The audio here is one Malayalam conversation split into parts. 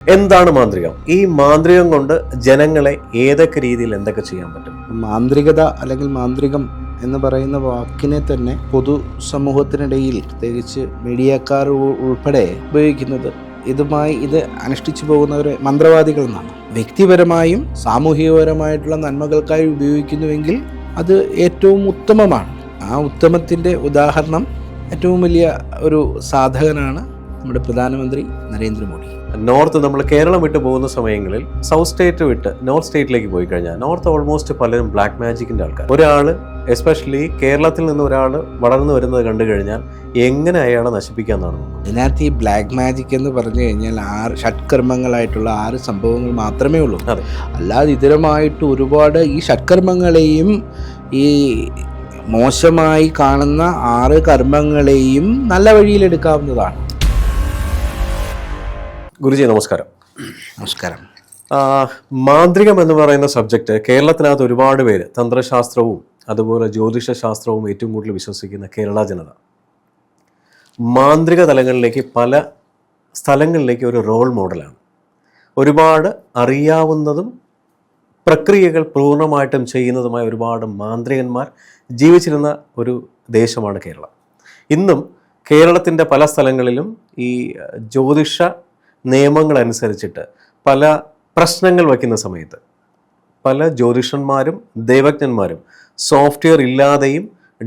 എന്താണ് മാന്ത്രികം? ഈ മാന്ത്രികം കൊണ്ട് ജനങ്ങളെ ഏതൊക്കെ രീതിയിൽ എന്തൊക്കെ ചെയ്യാൻ പറ്റും? മാന്ത്രികത അല്ലെങ്കിൽ മാന്ത്രികം എന്ന് പറയുന്ന വാക്കിനെ തന്നെ പൊതുസമൂഹത്തിനിടയിൽ പ്രത്യേകിച്ച് മീഡിയക്കാർ ഉൾപ്പെടെ ഉപയോഗിക്കുന്നത് ഇത് അനുഷ്ഠിച്ചു പോകുന്നവരെ മന്ത്രവാദികൾ എന്നാണ്. വ്യക്തിപരമായും സാമൂഹികപരമായിട്ടുള്ള നന്മകൾക്കായി ഉപയോഗിക്കുന്നുവെങ്കിൽ അത് ഏറ്റവും ഉത്തമമാണ്. ആ ഉത്തമത്തിൻ്റെ ഉദാഹരണം ഏറ്റവും വലിയ ഒരു സാധകനാണ് നമ്മുടെ പ്രധാനമന്ത്രി നരേന്ദ്രമോദി. നോർത്ത് നമ്മൾ കേരളം വിട്ട് പോകുന്ന സമയങ്ങളിൽ സൗത്ത് സ്റ്റേറ്റ് വിട്ട് നോർത്ത് സ്റ്റേറ്റിലേക്ക് പോയി കഴിഞ്ഞാൽ നോർത്ത് ഓൾമോസ്റ്റ് പലരും ബ്ലാക്ക് മാജിക്കിന്റെ ആൾക്കാർ. ഒരാൾ എസ്പെഷ്യലി കേരളത്തിൽ നിന്ന് ഒരാൾ വളർന്നു വരുന്നത് കണ്ടു കഴിഞ്ഞാൽ എങ്ങനെ അയാളെ നശിപ്പിക്കാന്നാണ്. ഇതിനകത്ത് ഈ ബ്ലാക്ക് മാജിക് എന്ന് പറഞ്ഞു കഴിഞ്ഞാൽ 6 ഷഡ്കർമ്മങ്ങളായിട്ടുള്ള 6 സംഭവങ്ങൾ മാത്രമേ ഉള്ളൂ. അല്ലാതെ ഇതരമായിട്ട് ഒരുപാട് ഈ ഷഡ്കർമ്മങ്ങളെയും ഈ മോശമായി കാണുന്ന 6 കർമ്മങ്ങളെയും നല്ല വഴിയിലെടുക്കാവുന്നതാണ്. ഗുരുജി നമസ്കാരം. നമസ്കാരം. മാന്ത്രികം എന്ന് പറയുന്ന സബ്ജക്റ്റ് കേരളത്തിനകത്ത് ഒരുപാട് പേര് തന്ത്രശാസ്ത്രവും അതുപോലെ ജ്യോതിഷശാസ്ത്രവും ഏറ്റവും കൂടുതൽ വിശ്വസിക്കുന്ന കേരള ജനത മാന്ത്രിക തലങ്ങളിലേക്ക് പല സ്ഥലങ്ങളിലേക്ക് ഒരു റോൾ മോഡലാണ്. ഒരുപാട് അറിയാവുന്നതും പ്രക്രിയകൾ പൂർണ്ണമായിട്ടും ചെയ്യുന്നതുമായ ഒരുപാട് മാന്ത്രികന്മാർ ജീവിച്ചിരുന്ന ഒരു ദേശമാണ് കേരളം. ഇന്നും കേരളത്തിൻ്റെ പല സ്ഥലങ്ങളിലും ഈ ജ്യോതിഷ നിയമങ്ങളനുസരിച്ചിട്ട് പല പ്രശ്നങ്ങൾ വയ്ക്കുന്ന സമയത്ത് പല ജ്യോതിഷന്മാരും ദൈവജ്ഞന്മാരും സോഫ്റ്റ്വെയർ ഇല്ലാതെയും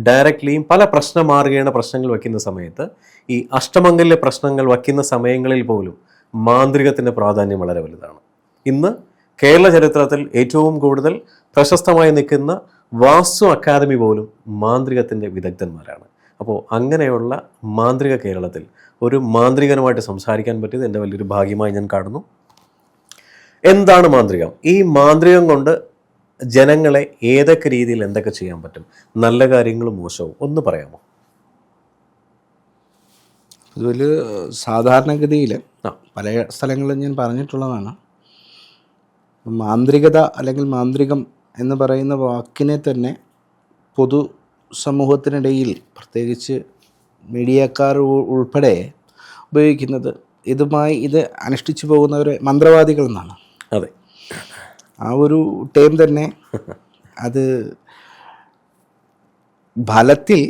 ഡയറക്റ്റ്ലിയും പല പ്രശ്നമാർഗേണ പ്രശ്നങ്ങൾ വയ്ക്കുന്ന സമയത്ത് ഈ അഷ്ടമംഗല്യ പ്രശ്നങ്ങൾ വയ്ക്കുന്ന സമയങ്ങളിൽ പോലും മാന്ത്രികത്തിൻ്റെ പ്രാധാന്യം വളരെ വലുതാണ്. ഇന്ന് കേരള ചരിത്രത്തിൽ ഏറ്റവും കൂടുതൽ പ്രശസ്തമായി നിൽക്കുന്ന വാസ്തു അക്കാദമി പോലും മാന്ത്രികത്തിൻ്റെ വിദഗ്ധന്മാരാണ്. അപ്പോൾ അങ്ങനെയുള്ള മാന്ത്രിക കേരളത്തിൽ ഒരു മാന്ത്രികനുമായിട്ട് സംസാരിക്കാൻ പറ്റിയത് എൻ്റെ വലിയൊരു ഭാഗ്യമായി ഞാൻ കാണുന്നു. എന്താണ് മാന്ത്രികം? ഈ മാന്ത്രികം കൊണ്ട് ജനങ്ങളെ ഏതൊക്കെ രീതിയിൽ എന്തൊക്കെ ചെയ്യാൻ പറ്റും? നല്ല കാര്യങ്ങളും മോശവും ഒന്ന് പറയാമോ? അതുപോലെ സാധാരണഗതിയിൽ പല സ്ഥലങ്ങളിലും ഞാൻ പറഞ്ഞിട്ടുള്ളതാണ്. മാന്ത്രികത അല്ലെങ്കിൽ മാന്ത്രികം എന്ന് പറയുന്ന വാക്കിനെ തന്നെ പൊതുസമൂഹത്തിനിടയിൽ പ്രത്യേകിച്ച് മീഡിയക്കാർ ഉൾപ്പെടെ ഉപയോഗിക്കുന്നത് ഇത് അനുഷ്ഠിച്ചു പോകുന്നവരെ മന്ത്രവാദികൾ എന്നാണ്. അതെ, ആ ഒരു ടൈം തന്നെ അത് ഫലത്തിൽ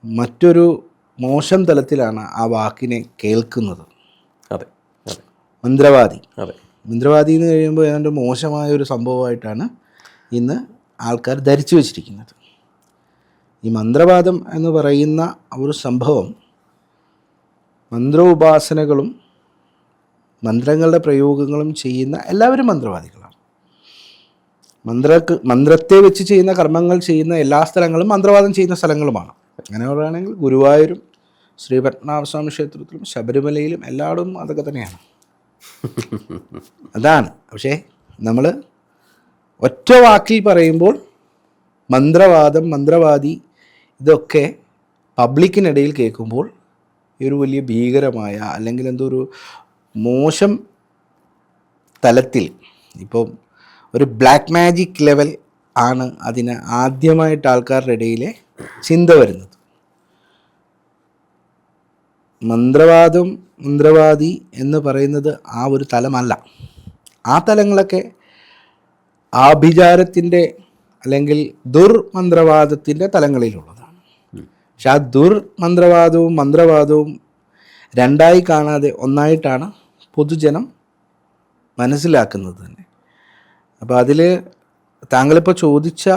മറ്റൊരു മോശം തലത്തിലാണ് ആ വാക്കിനെ കേൾക്കുന്നത്. അതെ, അതെ. മന്ത്രവാദി. അതെ, മന്ത്രവാദി എന്ന് കഴിയുമ്പോൾ ഏതാണ്ട് മോശമായ ഒരു സംഭവമായിട്ടാണ് ഇന്ന് ആൾക്കാർ ധരിച്ചു വച്ചിരിക്കുന്നത്. ഈ മന്ത്രവാദം എന്ന് പറയുന്ന ഒരു സംഭവം മന്ത്രോപാസനകളും മന്ത്രങ്ങളുടെ പ്രയോഗങ്ങളും ചെയ്യുന്ന എല്ലാവരും മന്ത്രവാദികളാണ്. മന്ത്രത്തെ വെച്ച് ചെയ്യുന്ന കർമ്മങ്ങൾ ചെയ്യുന്ന എല്ലാ സ്ഥലങ്ങളും മന്ത്രവാദം ചെയ്യുന്ന സ്ഥലങ്ങളുമാണ്. അങ്ങനെ പറയുകയാണെങ്കിൽ ഗുരുവായൂരും ശ്രീപത്മനാഭസ്വാമി ക്ഷേത്രത്തിലും ശബരിമലയിലും എല്ലായിടും അതൊക്കെ തന്നെയാണ്. അതാണ്. പക്ഷേ നമ്മൾ ഒറ്റ വാക്കിൽ പറയുമ്പോൾ മന്ത്രവാദം, മന്ത്രവാദി ഇതൊക്കെ പബ്ലിക്കിനിടയിൽ കേൾക്കുമ്പോൾ ഈ ഒരു വലിയ ഭീകരമായ അല്ലെങ്കിൽ എന്തോ ഒരു മോശം തലത്തിൽ ഇപ്പം ഒരു ബ്ലാക്ക് മാജിക് ലെവൽ ആണ് അതിന് ആദ്യമായിട്ട് ആൾക്കാരുടെ ഇടയിലെ ചിന്ത വരുന്നത്. മന്ത്രവാദി എന്ന് പറയുന്നത് ആ ഒരു തലമല്ല. ആ തലങ്ങളൊക്കെ ആഭിചാരത്തിൻ്റെ അല്ലെങ്കിൽ ദുർമന്ത്രവാദത്തിൻ്റെ തലങ്ങളിലുള്ളതാണ്. പക്ഷെ ആ ദുർമന്ത്രവാദവും മന്ത്രവാദവും രണ്ടായി കാണാതെ ഒന്നായിട്ടാണ് പൊതുജനം മനസ്സിലാക്കുന്നത് തന്നെ. അപ്പോൾ അതിൽ താങ്കളിപ്പോൾ ചോദിച്ച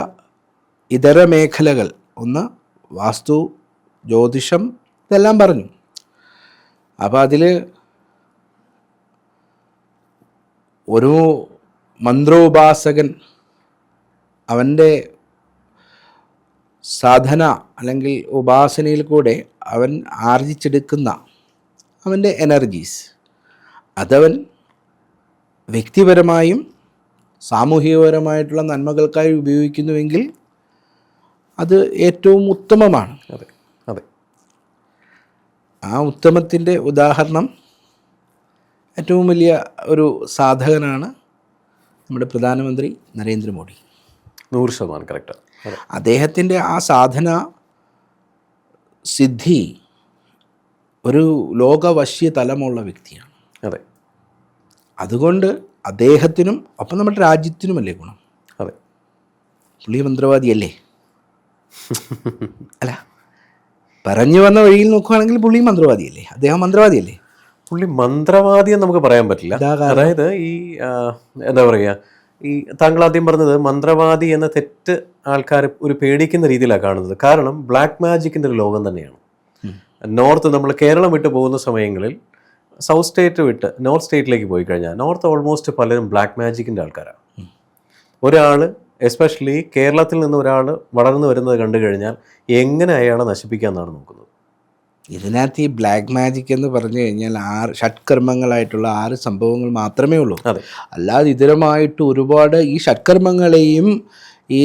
ഇതര മേഖലകൾ, ഒന്ന് വാസ്തു, ജ്യോതിഷം, ഇതെല്ലാം പറഞ്ഞു. അപ്പോൾ അതിൽ ഒരു മന്ത്രോപാസകൻ അവൻ്റെ സാധന അല്ലെങ്കിൽ ഉപാസനയിൽ കൂടെ അവൻ ആർജിച്ചെടുക്കുന്ന അവൻ്റെ എനർജീസ് അതവൻ വ്യക്തിപരമായും സാമൂഹികപരമായിട്ടുള്ള നന്മകൾക്കായി ഉപയോഗിക്കുന്നുവെങ്കിൽ അത് ഏറ്റവും ഉത്തമമാണ്. അതെ, അതെ. ആ ഉത്തമത്തിൻ്റെ ഉദാഹരണം ഏറ്റവും വലിയ ഒരു സാധകനാണ് നമ്മുടെ പ്രധാനമന്ത്രി നരേന്ദ്രമോദി. 100% കറക്റ്റ്. അദ്ദേഹത്തിൻ്റെ ആ സാധന സിദ്ധി ഒരു ലോകവശ്യ തലമുള്ള വ്യക്തിയാണ്. അതെ. അതുകൊണ്ട് അദ്ദേഹത്തിനും ഒപ്പം നമ്മുടെ രാജ്യത്തിനുമല്ലേ ഗുണം. അതെ, പുള്ളി മന്ത്രവാദിയല്ലേ? അല്ല, പറഞ്ഞു വന്ന വഴിയിൽ നോക്കുകയാണെങ്കിൽ പുള്ളി മന്ത്രവാദിയല്ലേ? അദ്ദേഹം മന്ത്രവാദിയല്ലേ? പുള്ളി മന്ത്രവാദി എന്ന് നമുക്ക് പറയാൻ പറ്റില്ല. അതായത് ഈ എന്താ പറയുക, ഈ താങ്കൾ ആദ്യം പറഞ്ഞത് മന്ത്രവാദി എന്ന തെറ്റ് ആൾക്കാർ ഒരു പേടിക്കുന്ന രീതിയിലാണ് കാണുന്നത്. കാരണം ബ്ലാക്ക് മാജിക്കിൻ്റെ ഒരു ലോകം തന്നെയാണ്. നോർത്ത്, നമ്മൾ കേരളം വിട്ട് പോകുന്ന സമയങ്ങളിൽ സൗത്ത് സ്റ്റേറ്റ് വിട്ട് നോർത്ത് സ്റ്റേറ്റിലേക്ക് പോയി കഴിഞ്ഞാൽ നോർത്ത് ഓൾമോസ്റ്റ് പലരും ബ്ലാക്ക് മാജിക്കിൻ്റെ ആൾക്കാരാണ്. ഒരാൾ എസ്പെഷ്യലി കേരളത്തിൽ നിന്ന് ഒരാൾ വളർന്നു വരുന്നത് കണ്ടു കഴിഞ്ഞാൽ എങ്ങനെ അയാളെ നശിപ്പിക്കാമെന്നാണ് നോക്കുന്നത്. ഇതിനകത്ത് ഈ ബ്ലാക്ക് മാജിക് എന്ന് പറഞ്ഞു കഴിഞ്ഞാൽ ഷഡ്കർമ്മങ്ങളായിട്ടുള്ള 6 സംഭവങ്ങൾ മാത്രമേ ഉള്ളൂ. അല്ലാതെ ഇതരമായിട്ട് ഒരുപാട് ഈ ഷഡ്കർമ്മങ്ങളെയും ഈ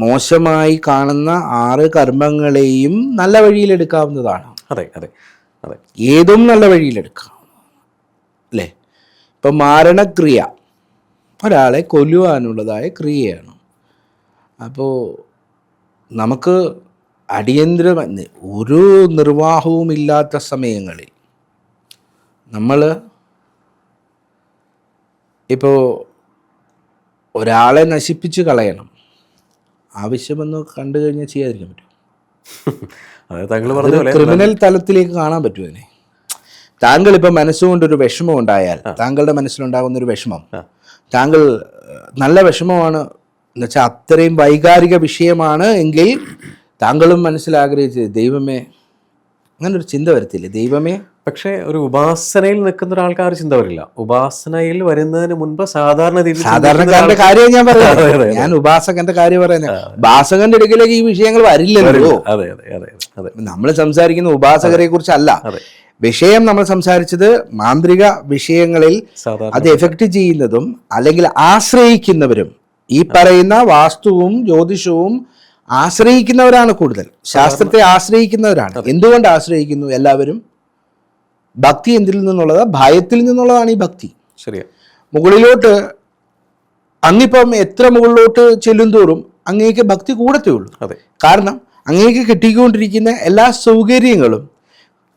മോശമായി കാണുന്ന 6 കർമ്മങ്ങളെയും നല്ല വഴിയിലെടുക്കാവുന്നതാണ്. അതെ അതെ അതെ, ഏതും നല്ല വഴിയിലെടുക്കാം അല്ലേ? ഇപ്പം മാരണക്രിയ ഒരാളെ കൊല്ലുവാനുള്ളതായ ക്രിയയാണ്. അപ്പോൾ നമുക്ക് അടിയന്തര ഒരു നിർവാഹവും ഇല്ലാത്ത സമയങ്ങളിൽ നമ്മൾ ഇപ്പോൾ ഒരാളെ നശിപ്പിച്ച് കളയണം, ആവശ്യമെന്ന് കണ്ടു കഴിഞ്ഞാൽ ചെയ്യാതിരിക്കാൻ പറ്റും. ക്രിമിനൽ തലത്തിലേക്ക് കാണാൻ പറ്റും അതിനെ. താങ്കൾ ഇപ്പം മനസ്സുകൊണ്ടൊരു വിഷമം ഉണ്ടായാൽ, താങ്കളുടെ മനസ്സിലുണ്ടാകുന്ന ഒരു വിഷമം താങ്കൾ നല്ല വിഷമമാണ് എന്ന് വെച്ചാൽ അത്രയും വൈകാരിക വിഷയമാണ് എങ്കിൽ താങ്കളും മനസ്സിലാഗ്രഹിച്ചത് ദൈവമേ, അങ്ങനെ ഒരു ചിന്ത വരത്തില്ലേ? ദൈവമേ. പക്ഷേ ഒരു ഉപാസനയിൽ നിൽക്കുന്ന ഒരാൾക്കാർ ചിന്ത വരില്ല. ഉപാസനയിൽ വരുന്നതിന് മുൻപ് സാധാരണക്കാരന്റെ കാര്യം ഞാൻ പറയുന്നത്, ഞാൻ ഉപാസകന്റെ കാര്യം പറയുന്നത്. ഉപാസകന്റെ അടുക്കലേക്ക് ഈ വിഷയങ്ങൾ വരില്ലല്ലോ. അതെ അതെ അതെ അതെ, നമ്മൾ സംസാരിക്കുന്ന ഉപാസകരെ കുറിച്ചല്ല. വിഷയം നമ്മൾ സംസാരിച്ചത് മാന്ത്രിക വിഷയങ്ങളിൽ അത് എഫക്റ്റ് ചെയ്യുന്നതും അല്ലെങ്കിൽ ആശ്രയിക്കുന്നവരും ഈ പറയുന്ന വാസ്തുവും ജ്യോതിഷവും ആശ്രയിക്കുന്നവരാണ് കൂടുതൽ. ശാസ്ത്രത്തെ ആശ്രയിക്കുന്നവരാണ്. എന്തുകൊണ്ട് ആശ്രയിക്കുന്നു? എല്ലാവരും ഭക്തി എന്തിൽ നിന്നുള്ളത്? ഭയത്തിൽ നിന്നുള്ളതാണ് ഈ ഭക്തി. ശരിയാ. മുകളിലോട്ട് അങ്ങിപ്പം എത്ര മുകളിലോട്ട് ചെല്ലും തോറും അങ്ങേക്ക് ഭക്തി കൂടത്തേ ഉള്ളൂ. കാരണം അങ്ങേക്ക് കിട്ടിക്കൊണ്ടിരിക്കുന്ന എല്ലാ സൗകര്യങ്ങളും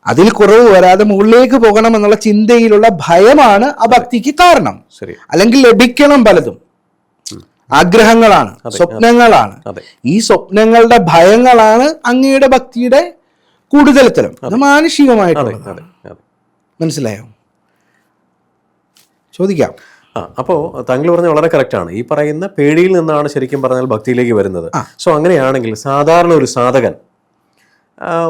അതിൽ കുറവ് വരാതെ മുകളിലേക്ക് പോകണമെന്നുള്ള ചിന്തയിലുള്ള ഭയമാണ് ആ ഭക്തിക്ക് കാരണം. അല്ലെങ്കിൽ ലഭിക്കണം പലതും ആഗ്രഹങ്ങളാണ്, സ്വപ്നങ്ങളാണ്. ഈ സ്വപ്നങ്ങളുടെ ഭയങ്ങളാണ് അങ്ങയുടെ ഭക്തിയുടെ കൂടുതൽ തലം. അത് മാനുഷികമായിട്ടുള്ളതാണ്. മനസ്സിലായോ? ചോദിക്കാം. അപ്പോൾ താങ്കൾ പറഞ്ഞ വളരെ കറക്റ്റാണ്. ഈ പറയുന്ന പേടിയിൽ നിന്നാണ് ശരിക്കും പറഞ്ഞാൽ ഭക്തിയിലേക്ക് വരുന്നത്. സോ അങ്ങനെയാണെങ്കിൽ സാധാരണ ഒരു സാധകൻ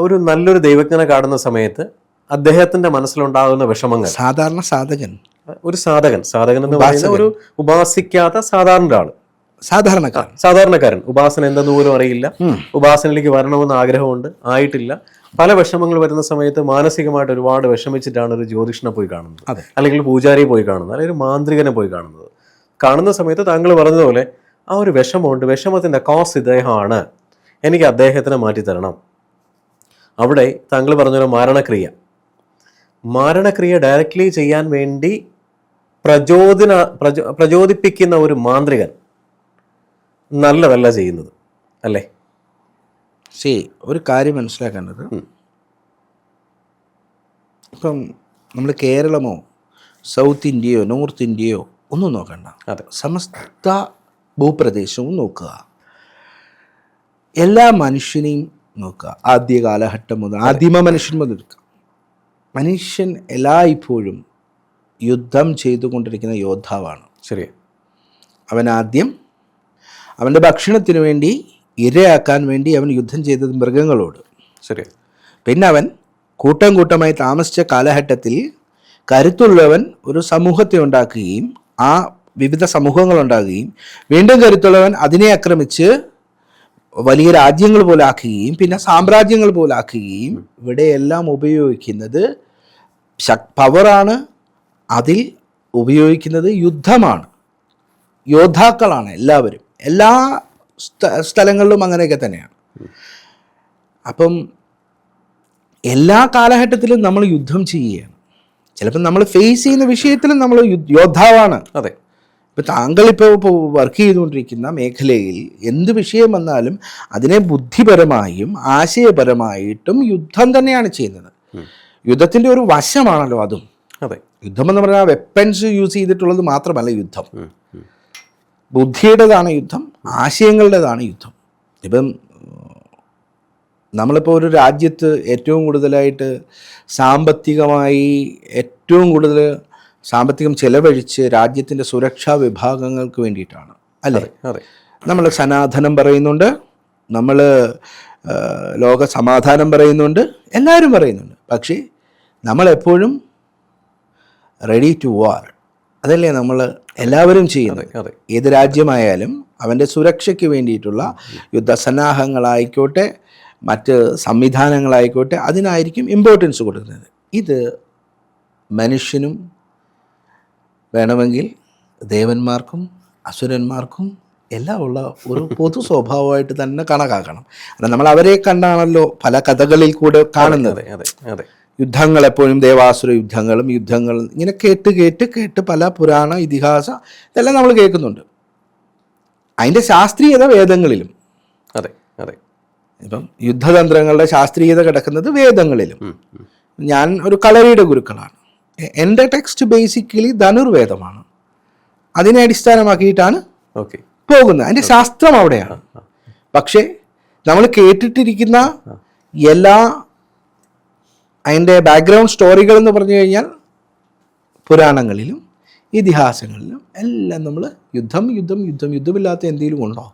ഒരു നല്ലൊരു ദൈവജ്ഞനെ കാണുന്ന സമയത്ത് അദ്ദേഹത്തിന്റെ മനസ്സിലുണ്ടാകുന്ന വിഷമങ്ങൾ, സാധാരണ സാധകൻ, ഒരു സാധകൻ എന്ന് പറയുന്ന ഒരു ഉപാസിക്കാത്ത സാധാരണ ഒരാൾ, സാധാരണക്കാരൻ, ഉപാസന എന്തെന്ന് പോലും അറിയില്ല, ഉപാസനയിലേക്ക് വരണമെന്ന് ആഗ്രഹമുണ്ട്, ആയിട്ടില്ല, പല വിഷമങ്ങൾ വരുന്ന സമയത്ത് മാനസികമായിട്ട് ഒരുപാട് വിഷമിച്ചിട്ടാണ് ഒരു ജ്യോതിഷനെ പോയി കാണുന്നത്, അല്ലെങ്കിൽ പൂജാരിയെ പോയി കാണുന്നത്, അല്ലെങ്കിൽ ഒരു മാന്ത്രികനെ പോയി കാണുന്നത്. കാണുന്ന സമയത്ത് താങ്കൾ പറഞ്ഞതുപോലെ ആ ഒരു വിഷമമുണ്ട്, വിഷമത്തിന്റെ കോസ് ഇദ്ദേഹമാണ്, എനിക്ക് അദ്ദേഹത്തിനെ മാറ്റിത്തരണം. അവിടെ താങ്കൾ പറഞ്ഞൊരു മാരണക്രിയ ഡയറക്റ്റ്ലി ചെയ്യാൻ വേണ്ടി പ്രചോദിപ്പിക്കുന്ന ഒരു മാന്ത്രികൻ നല്ലതല്ല ചെയ്യുന്നത് അല്ലേ? ഒരു കാര്യം മനസ്സിലാക്കേണ്ടത്, ഇപ്പം നമ്മൾ കേരളമോ സൗത്ത് ഇന്ത്യയോ നോർത്ത് ഇന്ത്യയോ ഒന്നും നോക്കണ്ട, സമസ്ത ഭൂപ്രദേശവും നോക്കുക, എല്ലാ മനുഷ്യനെയും നോക്കുക. ആദ്യ കാലഘട്ടം മുതൽ ആദിമ മനുഷ്യൻ മുതൽ എടുക്കുക. മനുഷ്യൻ എല്ലായ്പ്പോഴും യുദ്ധം ചെയ്തുകൊണ്ടിരിക്കുന്ന യോദ്ധാവാണ്. ശരി. അവൻ ആദ്യം അവൻ്റെ ഭക്ഷണത്തിന് വേണ്ടി ഇരയാക്കാൻ വേണ്ടി അവൻ യുദ്ധം ചെയ്തത് മൃഗങ്ങളോട്. ശരി. പിന്നെ അവൻ കൂട്ടം കൂട്ടമായി താമസിച്ച കാലഘട്ടത്തിൽ കരുത്തുള്ളവൻ ഒരു സമൂഹത്തെ ഉണ്ടാക്കുകയും ആ വിവിധ സമൂഹങ്ങൾ ഉണ്ടാകുകയും വീണ്ടും കരുത്തുള്ളവൻ അതിനെ ആക്രമിച്ച് വലിയ രാജ്യങ്ങൾ പോലാക്കുകയും പിന്നെ സാമ്രാജ്യങ്ങൾ പോലാക്കുകയും ഇവിടെയെല്ലാം ഉപയോഗിക്കുന്നത് പവറാണ്. അതിൽ ഉപയോഗിക്കുന്നത് യുദ്ധമാണ്, യോദ്ധാക്കളാണ് എല്ലാവരും. എല്ലാ സ്ഥലങ്ങളിലും അങ്ങനെയൊക്കെ തന്നെയാണ്. അപ്പം എല്ലാ കാലഘട്ടത്തിലും നമ്മൾ യുദ്ധം ചെയ്യുകയാണ്. ചിലപ്പോൾ നമ്മൾ ഫേസ് ചെയ്യുന്ന വിഷയത്തിലും നമ്മൾ യോദ്ധാവാണ്. അതെ. ഇപ്പോൾ താങ്കളിപ്പോൾ വർക്ക് ചെയ്തുകൊണ്ടിരിക്കുന്ന മേഖലയിൽ എന്ത് വിഷയം വന്നാലും അതിനെ ബുദ്ധിപരമായും ആശയപരമായിട്ടും യുദ്ധം തന്നെയാണ് ചെയ്യുന്നത്. യുദ്ധത്തിൻ്റെ ഒരു വശമാണല്ലോ അതും. അതെ. യുദ്ധം എന്ന് പറഞ്ഞാൽ വെപ്പൻസ് യൂസ് ചെയ്തിട്ടുള്ളത് മാത്രമല്ല യുദ്ധം. ബുദ്ധിയുടേതാണ് യുദ്ധം, ആശയങ്ങളുടേതാണ് യുദ്ധം. ഇപ്പം നമ്മളിപ്പോൾ ഒരു രാജ്യത്ത് ഏറ്റവും കൂടുതലായിട്ട് സാമ്പത്തികമായി ഏറ്റവും കൂടുതൽ സാമ്പത്തികം ചെലവഴിച്ച് രാജ്യത്തിൻ്റെ സുരക്ഷാ വിഭാഗങ്ങൾക്ക് വേണ്ടിയിട്ടാണ്, അല്ലേ? നമ്മൾ സനാതനം പറയുന്നുണ്ട്, നമ്മൾ ലോക സമാധാനം പറയുന്നുണ്ട്, എല്ലാവരും പറയുന്നുണ്ട്. പക്ഷേ നമ്മളെപ്പോഴും റെഡി ടു വാർ, അതല്ലേ നമ്മൾ എല്ലാവരും ചെയ്യുന്നത്. ഏത് രാജ്യമായാലും അവൻ്റെ സുരക്ഷയ്ക്ക് വേണ്ടിയിട്ടുള്ള യുദ്ധസന്നാഹങ്ങളായിക്കോട്ടെ, മറ്റ് സംവിധാനങ്ങളായിക്കോട്ടെ, അതിനായിരിക്കും ഇമ്പോർട്ടൻസ് കൊടുക്കുന്നത്. ഇത് മനുഷ്യനും വേണമെങ്കിൽ ദേവന്മാർക്കും അസുരന്മാർക്കും എല്ലാം ഉള്ള ഒരു പൊതു സ്വഭാവമായിട്ട് തന്നെ കണക്കാക്കണം. കാരണം നമ്മൾ അവരെ കണ്ടാണല്ലോ പല കഥകളിൽ കൂടെ കാണുന്നത്. യുദ്ധങ്ങൾ എപ്പോഴും ദേവാസുര യുദ്ധങ്ങളും ഇങ്ങനെ കേട്ട് പല പുരാണ ഇതിഹാസ ഇതെല്ലാം നമ്മൾ കേൾക്കുന്നുണ്ട്. അതിൻ്റെ ശാസ്ത്രീയത വേദങ്ങളിലും. ഇപ്പം യുദ്ധതന്ത്രങ്ങളുടെ ശാസ്ത്രീയത കിടക്കുന്നത് വേദങ്ങളിലും. ഞാൻ ഒരു കളരിയുടെ ഗുരുക്കളാണ്. എൻ്റെ ടെക്സ്റ്റ് ബേസിക്കലി ധനുർവേദമാണ്. അതിനെ അടിസ്ഥാനമാക്കിയിട്ടാണ് പോകുന്നത്. അതിൻ്റെ ശാസ്ത്രം അവിടെയാണ്. പക്ഷേ നമ്മൾ കേട്ടിട്ടിരിക്കുന്ന എല്ലാ അതിൻ്റെ ബാക്ക്ഗ്രൗണ്ട് സ്റ്റോറികൾ എന്ന് പറഞ്ഞു കഴിഞ്ഞാൽ പുരാണങ്ങളിലും ഇതിഹാസങ്ങളിലും എല്ലാം നമ്മൾ യുദ്ധമില്ലാത്ത എന്തെങ്കിലും ഉണ്ടോ?